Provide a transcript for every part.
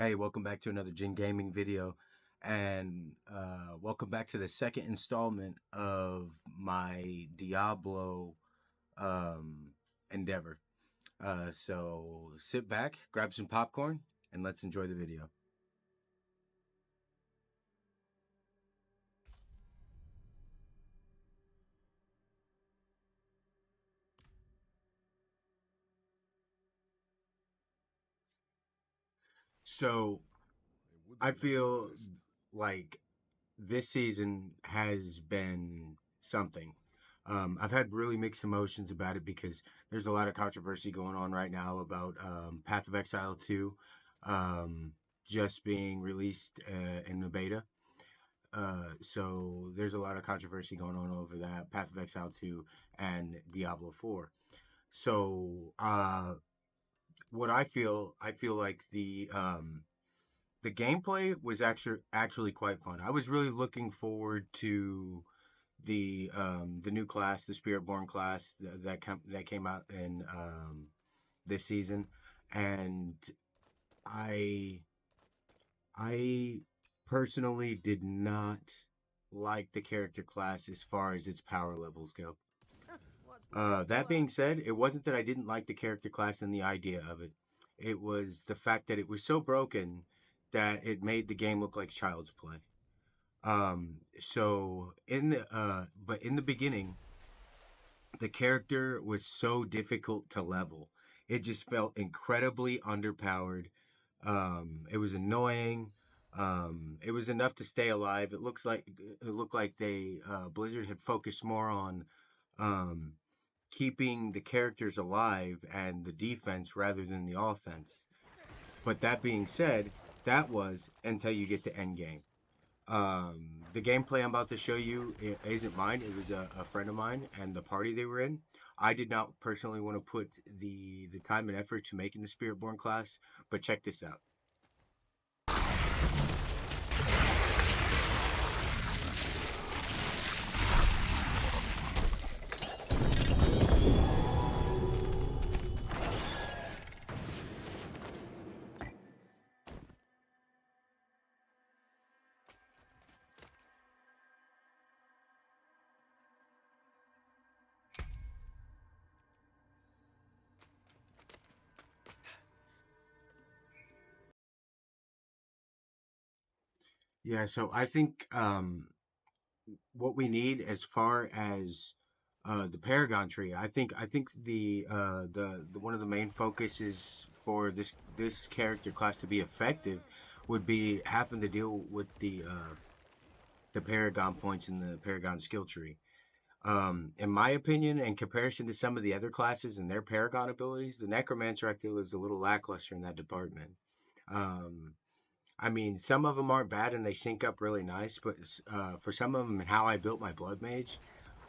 Hey, welcome back to another Jin Gaming video, and welcome back to the second installment of my Diablo um, endeavor. So sit back, grab some popcorn, and let's enjoy the video. So I feel like this season has been something. I've had really mixed emotions about it because there's a lot of controversy going on right now about Path of Exile 2 um, just being released in the beta. So there's a lot of controversy going on over that Path of Exile 2 and Diablo 4. So what I feel like the gameplay was actually quite fun. I was really looking forward to the new class, the Spiritborn class that came out in this season, and I I personally did not like the character class as far as its power levels go. That being said, it wasn't that I didn't like the character class and the idea of it. It was the fact that it was so broken that it made the game look like child's play. So but in the beginning, the character was so difficult to level. It just felt incredibly underpowered. It was annoying. It was enough to stay alive. It looked like they Blizzard had focused more on um, keeping the characters alive and the defense rather than the offense. But that being said, that was until you get to endgame. The gameplay I'm about to show you isn't mine. It was a friend of mine and the party they were in. I did not personally want to put the time and effort to making the Spiritborn class, but check this out. Yeah, so I think what we need as far as the Paragon tree, I think the one of the main focuses for this character class to be effective would be having to deal with the Paragon points in the Paragon skill tree. In my opinion, in comparison to some of the other classes and their Paragon abilities, the Necromancer I feel is a little lackluster in that department. Um, I mean, some of them aren't bad and they sync up really nice, but for some of them and how I built my Blood Mage,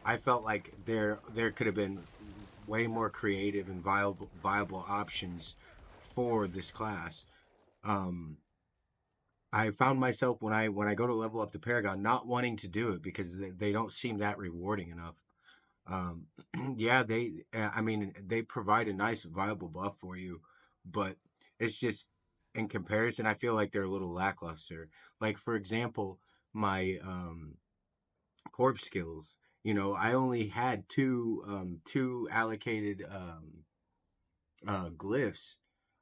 I felt like there could have been way more creative and viable options for this class. Um, I found myself when I go to level up the Paragon not wanting to do it because they don't seem that rewarding enough. Um, yeah, I mean, they provide a nice, viable buff for you, but it's just, in comparison, I feel like they're a little lackluster. Like, for example, my corpse skills, I only had two allocated glyphs,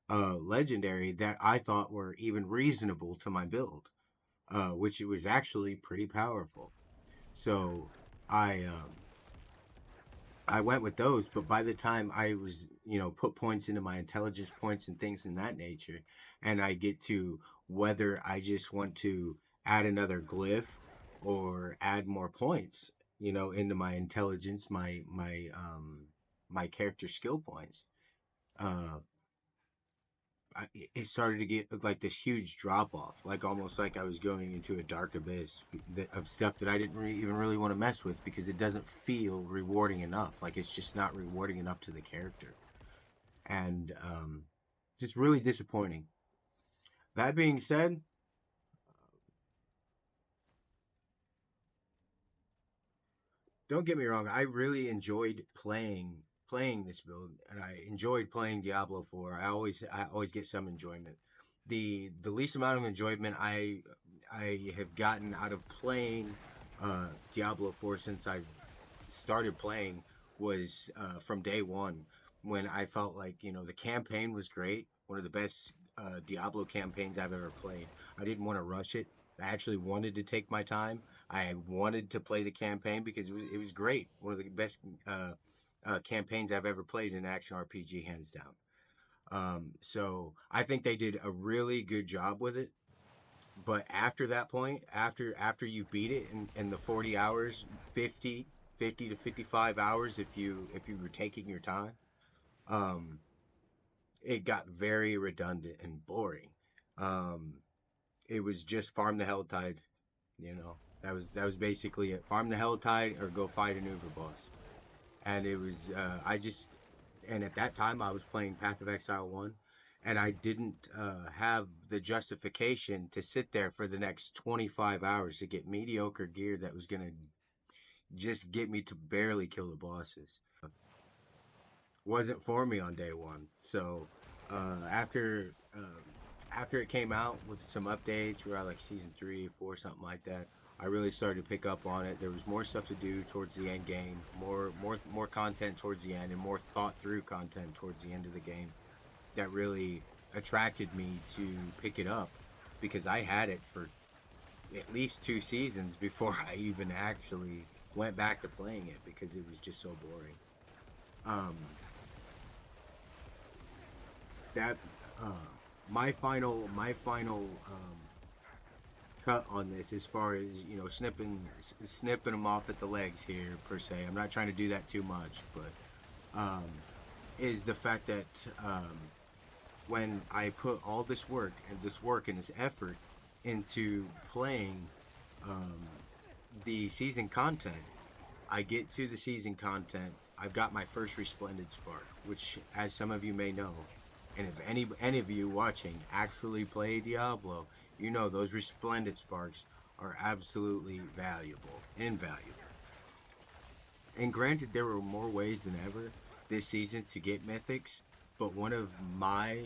legendary, that I thought were even reasonable to my build, which it was actually pretty powerful. So I I went with those, but by the time I was, put points into my intelligence points and things in that nature, and I get to whether I just want to add another glyph or add more points, into my intelligence, my character skill points. Uh, it started to get like this huge drop off, like almost like I was going into a dark abyss of stuff that I didn't even really want to mess with because it doesn't feel rewarding enough. Like it's just not rewarding enough to the character, and just really disappointing. That being said, don't get me wrong, I really enjoyed playing this build, and I enjoyed playing Diablo 4. I always get some enjoyment. the least amount of enjoyment I have gotten out of playing Diablo 4 since I started playing was from day one, when I felt like, the campaign was great, one of the best Diablo campaigns I've ever played. I didn't want to rush it. I actually wanted to take my time. I wanted to play the campaign because it was great. One of the best campaigns I've ever played in action RPG, hands down. So I think they did a really good job with it. But after that point, after you beat it in the 40 hours, 50 to 55 hours, if you were taking your time, um, it got very redundant and boring. Um, it was just farm the hell tide, that was basically it. Farm the hell tide or go fight an Uber boss. And it was I just and at that time I was playing Path of Exile 1, and I didn't have the justification to sit there for the next 25 hours to get mediocre gear that was going to just get me to barely kill the bosses. Wasn't for me on day one. So after it came out with some updates, we were at like season 3, 4, something like that. I really started to pick up on it. There was more stuff to do towards the end game, more content towards the end, and more thought through content towards the end of the game that really attracted me to pick it up, because I had it for at least 2 seasons before I even actually went back to playing it because it was just so boring. Um, that uh, my final cut on this, as far as snipping them off at the legs here per se. I'm not trying to do that too much, but is the fact that when I put all this work and this effort into playing um, the season content, I get to the season content. I've got my first resplendent spark, which, as some of you may know, and if any of you watching actually play Diablo, you know those resplendent sparks are absolutely invaluable. And granted, there were more ways than ever this season to get mythics, but one of my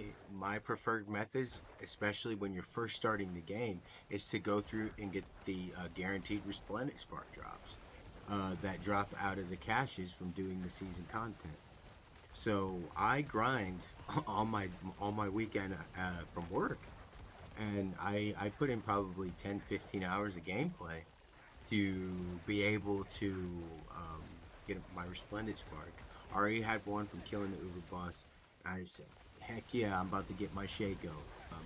preferred methods, especially when you're first starting the game, is to go through and get the guaranteed resplendent spark drops that drop out of the caches from doing the season content. So I grind on my weekend from work, and I put in probably 10, 15 hours of gameplay to be able to um, get my resplendent spark. I already had one from killing the Uber boss. I said, heck yeah, I'm about to get my Shaco. Um,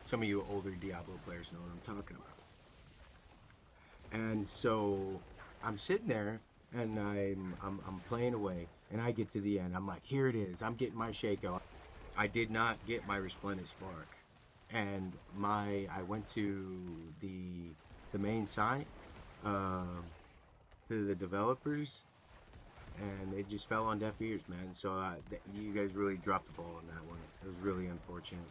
some of you older Diablo players know what I'm talking about. And so I'm sitting there and I'm playing away, and I get to the end. I'm like, here it is. I'm getting my Shaco. I did not get my resplendent spark, and I went to the main site, um, to the developers, and it just fell on deaf ears, man. So you guys really dropped the ball on that one. It was really unfortunate.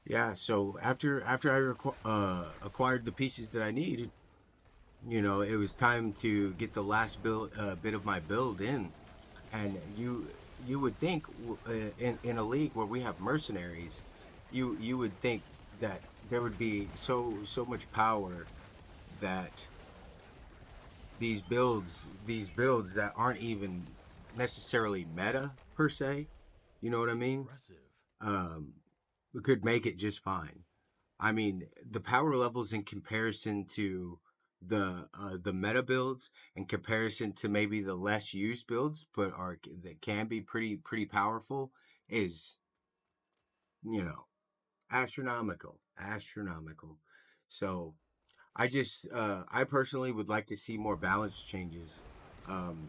Yeah. So after acquired the pieces that I needed, it was time to get the last bit of my build in. And you would think, in a league where we have mercenaries, you would think that there would be so much power, that these builds that aren't even necessarily meta per se, you know what I mean? Impressive. Um, we could make it just fine. I mean, the power levels in comparison to the meta builds, in comparison to maybe the less used builds, but are that can be pretty powerful, is, you know astronomical, astronomical. So I personally would like to see more balance changes um,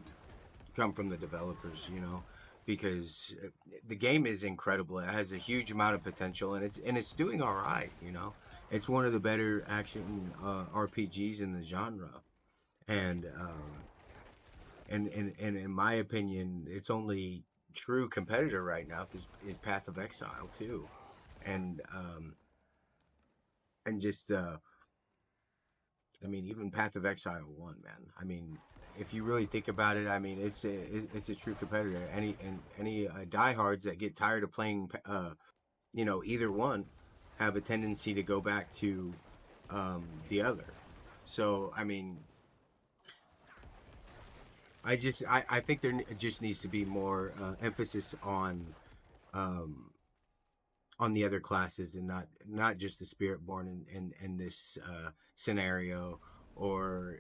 come from the developers, because the game is incredible. It has a huge amount of potential, and it's doing all right. It's one of the better action RPGs in the genre, and and in my opinion, its only true competitor right now is Path of Exile too, and just I mean, even Path of Exile one, man. I mean, if you really think about it, I mean, it's a true competitor. Any diehards that get tired of playing, either one, have a tendency to go back to the other. So, I mean, I think just needs to be more emphasis um, on the other classes, and not just the Spiritborn in this scenario, or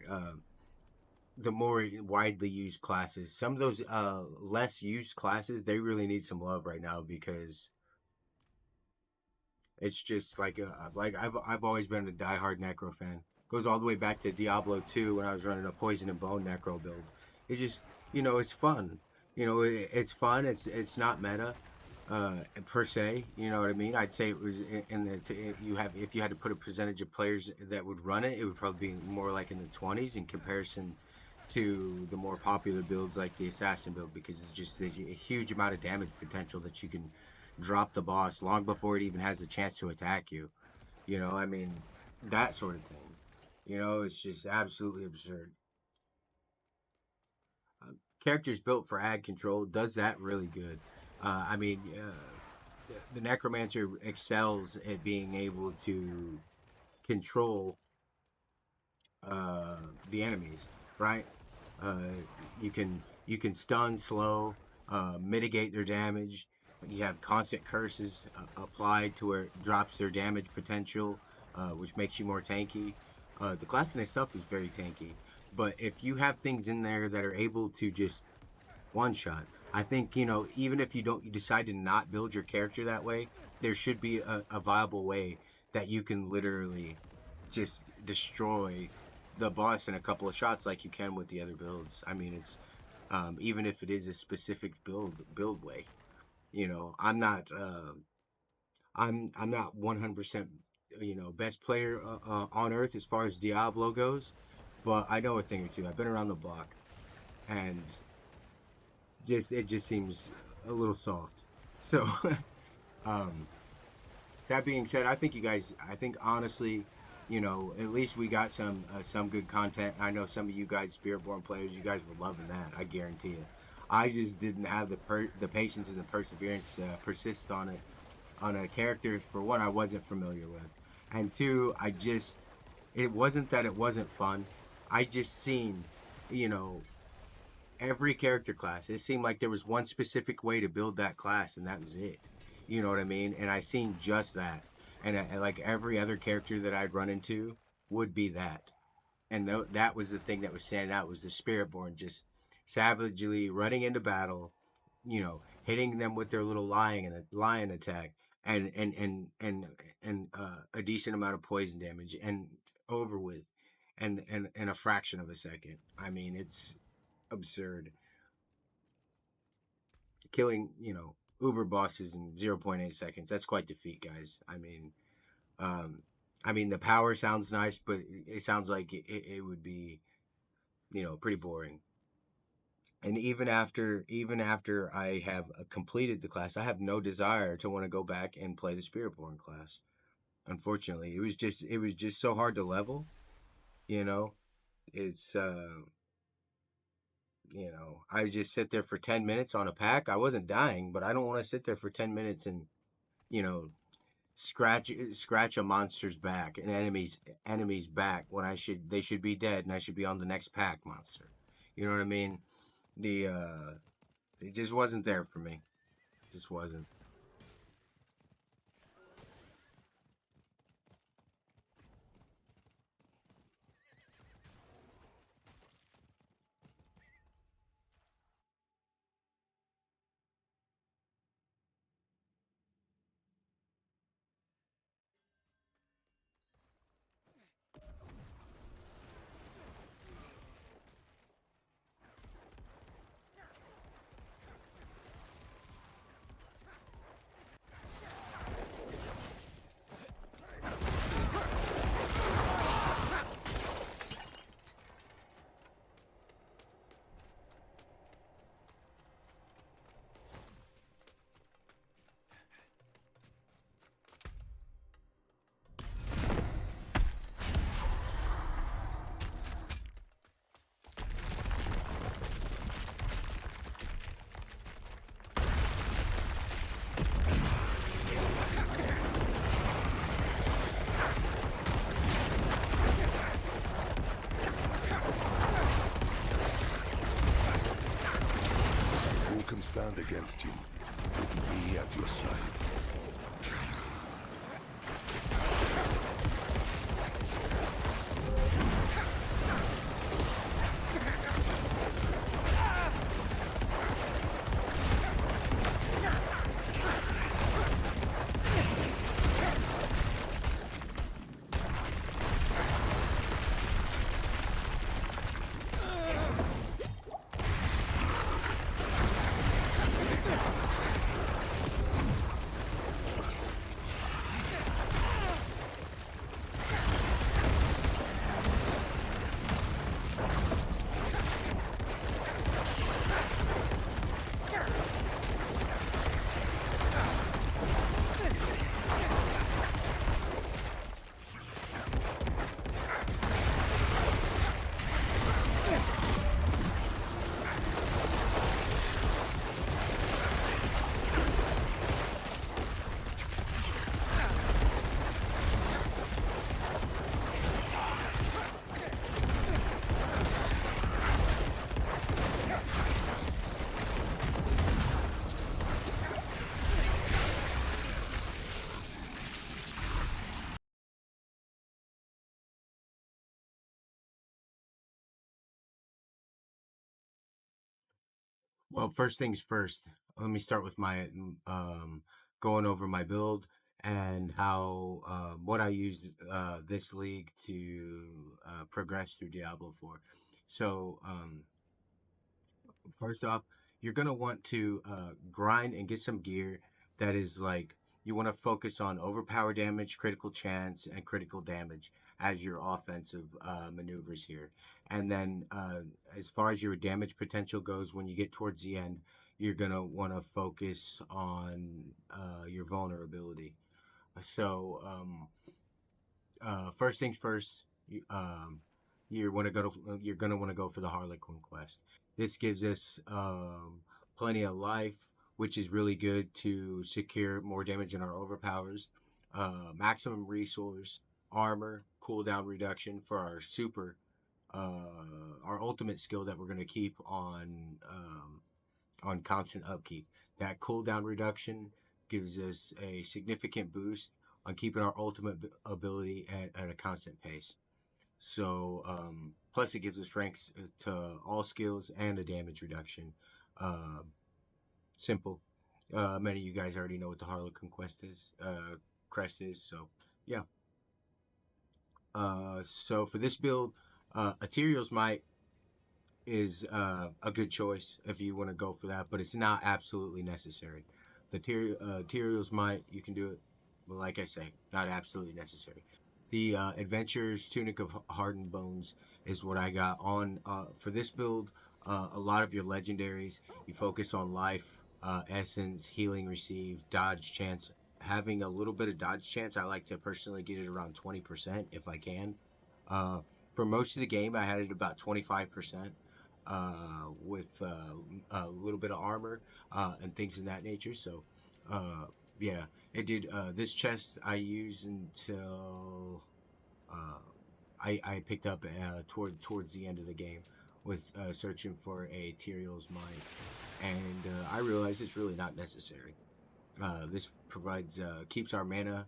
the more widely used classes. Some of those less used classes, they really need some love right now, because it's just like I've always been a diehard Necro fan. Goes all the way back to Diablo 2 when I was running a Poison and Bone Necro build. It's just, it's fun. It's fun. It's not meta per se. You know what I mean? I'd say it was in the you have if you had to put a percentage of players that would run it, it would probably be more like in the 20s in comparison to the more popular builds like the assassin build, because there's a huge amount of damage potential that you can drop the boss long before it even has the chance to attack you. I mean, that sort of thing. It's just absolutely absurd. Uh, Characters built for ad control does that really good. I mean, the necromancer excels at being able to control the enemies, right? Uh, you can stun, slow, mitigate their damage. You have constant curses applied to where it drops their damage potential, which makes you more tanky. The class in itself is very tanky, but if you have things in there that are able to just one shot, I think even if you decide to not build your character that way, there should be a viable way that you can literally just destroy the boss in a couple of shots like you can with the other builds. I mean, it's even if it is a specific build way. I'm not 100% best player on earth as far as Diablo goes, but I know a thing or two. I've been around the block, and it just seems a little soft. So um, that being said, I think honestly, at least we got some good content. I know some of you guys, Spiritborn players, you guys were loving that. I guarantee it. I just didn't have the patience and the perseverance to persist on a character, for one, I wasn't familiar with, and two, it wasn't that it wasn't fun. I just seen, you know, every character class. It seemed like there was one specific way to build that class, and that was it. You know what I mean? And I seen just that, and like every other character that I'd run into would be that, and that was the thing that was standing out, was the Spiritborn just savagely running into battle, hitting them with their little lion attack, and a decent amount of poison damage, and over with, and a fraction of a second. I mean, it's absurd. Killing, uber bosses in zero point 0.8 seconds. That's quite the feat, guys. Um, I mean, the power sounds nice, but it sounds like it would be, pretty boring. And even after I have completed the class, I have no desire to want to go back and play the Spiritborn class. Unfortunately, it was just so hard to level. You know, it's I just sit there for 10 minutes on a pack. I wasn't dying, but I don't want to sit there for 10 minutes and you know scratch a monster's back, an enemy's back, when they should be dead and I should be on the next pack monster. You know what I mean? The It just wasn't there for me. It just wasn't. stand against you. Wouldn't be at your side. Well, first things first. Let me start with my going over my build and how what I used this league to progress through Diablo 4. So first off, you're gonna want to grind and get some gear that is like you want to focus on overpower damage, critical chance, and critical damage as your offensive maneuvers here. And then as far as your damage potential goes, when you get towards the end, you're gonna want to focus on your vulnerability. So first things first, you're gonna want to go for the Harlequin quest. This gives us plenty of life, which is really good to secure more damage in our overpowers. Maximum resource, armor, cooldown reduction for our super, our ultimate skill that we're gonna keep on constant upkeep. That cooldown reduction gives us a significant boost on keeping our ultimate ability at a constant pace. So, plus it gives us ranks to all skills and a damage reduction. Uh, Simple. Many of you guys already know what the Harlequin crest is. So, yeah. So for this build, Ethereal's Might is a good choice if you want to go for that, but it's not absolutely necessary. The Tyrael's Might, you can do it, but like I say, not absolutely necessary. The Adventures Tunic of Hardened Bones is what I got on for this build. A lot of your legendaries, you focus on life, essence, healing received, dodge chance. Having a little bit of dodge chance, I like to personally get it around 20% if I can. Uh, for most of the game, I had it about 25% with a little bit of armor and things in that nature. So, yeah, it did. This chest I used until uh, I picked up towards the end of the game with searching for a Tyrael's Mind, and I realized it's really not necessary. This provides keeps our mana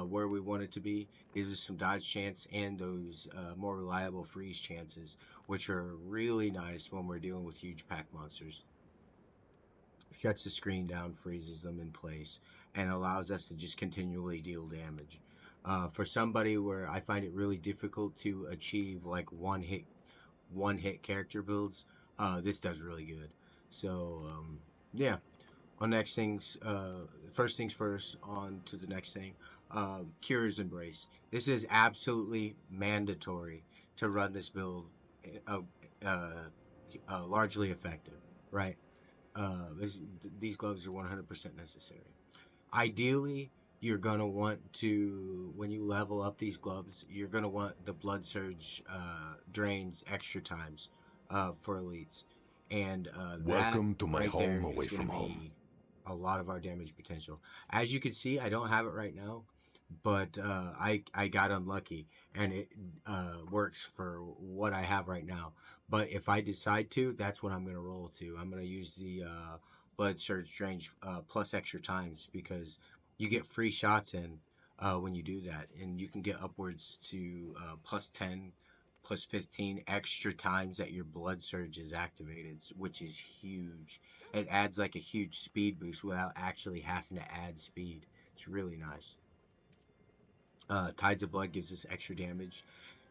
where we want it to be, gives us some dodge chance and those more reliable freeze chances, which are really nice when we're dealing with huge pack monsters. Shuts the screen down, freezes them in place, and allows us to just continually deal damage. For somebody where I find it really difficult to achieve like one hit character builds, this does really good. So yeah, on next things, first things first, on to the next thing. Cures Embrace. This is absolutely mandatory to run this build, uh, uh, largely effective, right? These gloves are 100% necessary. Ideally, you're gonna want to, when you level up these gloves, you're gonna want the blood surge drains extra times for elites, and that Welcome to my right there home is away gonna from home. be a lot of our damage potential. As you can see, I don't have it right now, but I got unlucky, and it works for what I have right now. But if I decide to, that's what I'm gonna roll to. I'm gonna use the blood surge drains plus extra times because you get free shots in when you do that, and you can get upwards to plus 10, plus 15 extra times that your blood surge is activated, which is huge. It adds like a huge speed boost without actually having to add speed. It's really nice. Tides of Blood gives us extra damage,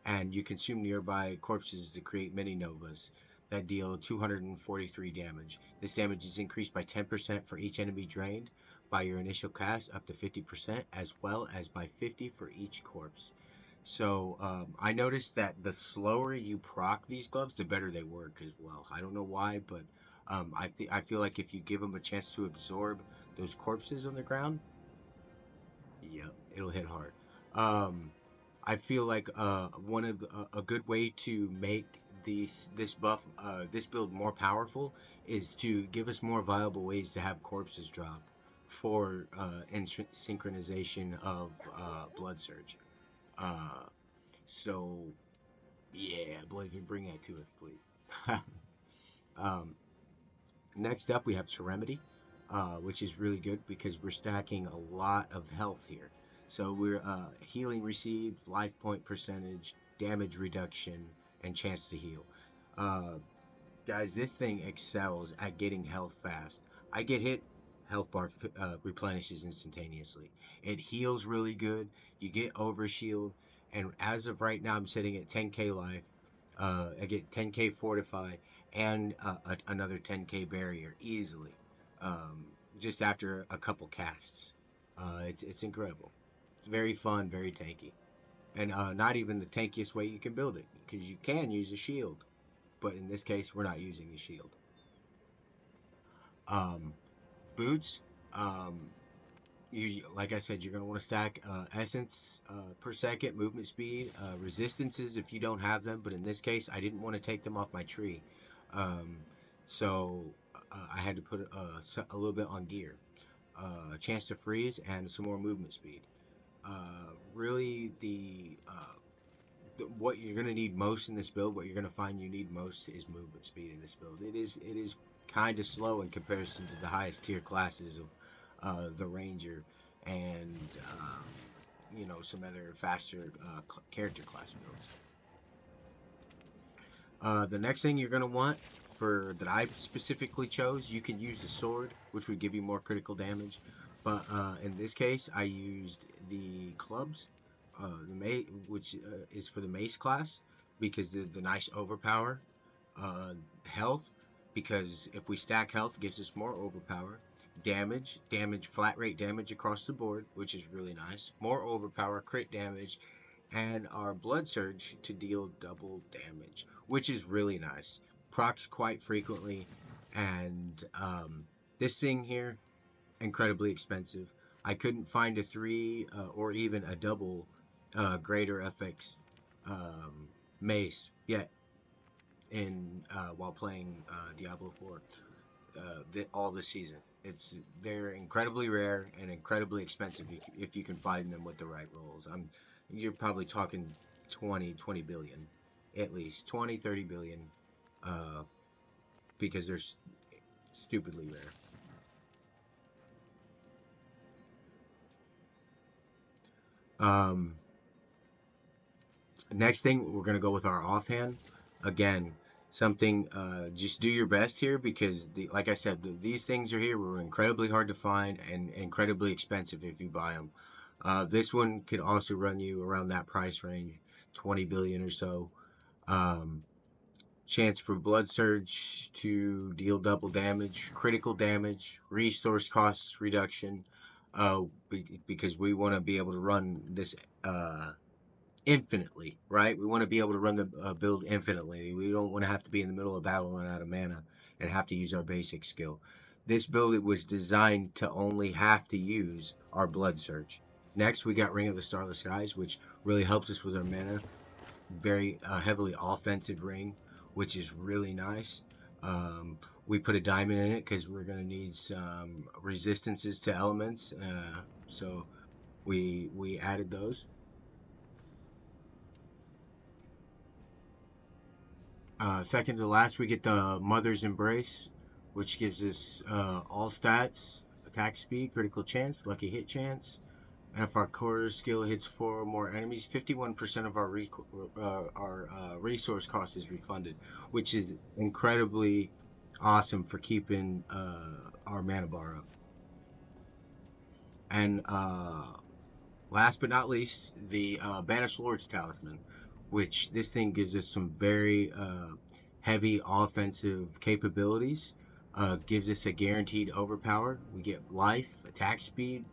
and you consume nearby corpses to create mini novas that deal 243 damage. This damage is increased by 10% for each enemy drained by your initial cast, up to 50%, as well as by 50 for each corpse. So I noticed that the slower you proc these gloves, the better they work as well. I don't know why, but I feel like if you give them a chance to absorb those corpses on the ground, yep, it'll hit hard. Um, I feel like one of a good way to make this build more powerful is to give us more viable ways to have corpses drop for synchronization of blood surge. Uh, so yeah, Blizzard, bring that to us, please. um, Next up, we have Serenity, which is really good because we're stacking a lot of health here. So we're healing received, life point percentage, damage reduction, and chance to heal. Uh, Guys, this thing excels at getting health fast. I get hit, health bar replenishes instantaneously. It heals really good. You get overshield, and as of right now, I'm sitting at 10k life. I get 10k fortify and another 10k barrier easily, just after a couple casts. It's incredible. It's very fun, very tanky, and not even the tankiest way you can build it because you can use a shield, but in this case, we're not using the shield. Um, Boots, um, you like I said, you're gonna want to stack essence per second, movement speed, resistances if you don't have them. But in this case, I didn't want to take them off my tree, um, so I had to put a little bit on gear, a chance to freeze, and some more movement speed. Really, what you're going to need most in this build, what you're going to find you need most is movement speed in this build. It is kind of slow in comparison to the highest tier classes of the Ranger and some other faster character class builds. The next thing you're going to want for that I specifically chose, you can use the sword, which would give you more critical damage. But in this case, I used the clubs, which is for the mace class, because the nice overpower, health, because if we stack health, it gives us more overpower. Damage, flat rate damage across the board, which is really nice. More overpower, crit damage, and our blood surge to deal double damage, which is really nice. Procs quite frequently, and this thing here, incredibly expensive. I couldn't find a three or even a double greater FX mace yet in while playing Diablo 4 all this season. They're incredibly rare and incredibly expensive if you can find them with the right rolls. You're probably talking 20 billion at least 20 30 billion uh, because they're stupidly rare. Next thing, we're going to go with our offhand. Again, something, just do your best here because, like I said, these things are here. Were incredibly hard to find and incredibly expensive if you buy them. This one could also run you around that price range, 20 billion or so. Um, Chance for blood surge to deal double damage, critical damage, resource costs reduction, because we want to be able to run this infinitely, right? We want to be able to run the build infinitely. We don't want to have to be in the middle of battle, run out of mana, and have to use our basic skill. This build was designed to only have to use our blood surge. Next, we got Ring of the Starless Skies, which really helps us with our mana. Very heavily offensive ring, which is really nice. We put a diamond in it because we're going to need some resistances to elements. So we added those. Second to last, we get the Mother's Embrace, which gives us all stats, attack speed, critical chance, lucky hit chance. And if our core skill hits 4 or more enemies, 51% of our resource cost is refunded, which is incredibly awesome for keeping our mana bar up. And last but not least, the Banished Lord's Talisman, which this thing gives us some very heavy offensive capabilities. Gives us a guaranteed overpower. We get life, attack speed,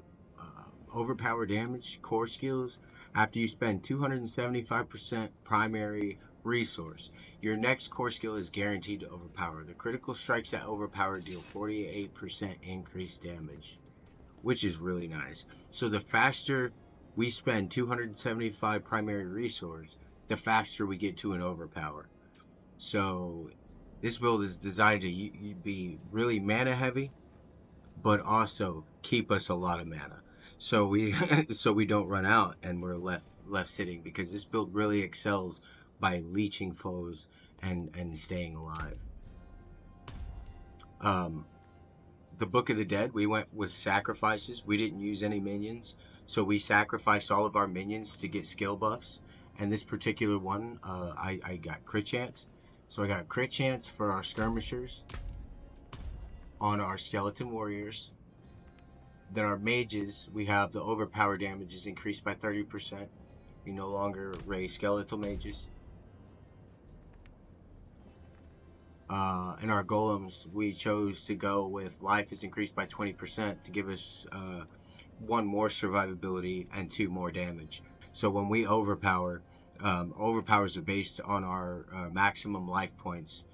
overpower damage, core skills. After you spend 275% primary resource, your next core skill is guaranteed to overpower. The critical strikes that overpower deal 48% increased damage, which is really nice. So the faster we spend 275 primary resource, the faster we get to an overpower. So this build is designed to be really mana heavy, but also keep us a lot of mana. So we so we don't run out and we're left sitting, because this build really excels by leeching foes and staying alive. Um, the Book of the Dead, we went with sacrifices. We didn't use any minions, so we sacrificed all of our minions to get skill buffs. And this particular one, I got crit chance. So I got crit chance for our skirmishers on our skeleton warriors. Then our mages, we have the overpower damage is increased by 30%. We no longer raise skeletal mages. And our golems, we chose to go with life is increased by 20% to give us 1 more survivability and 2 more damage. So when we overpower, overpowers are based on our maximum life points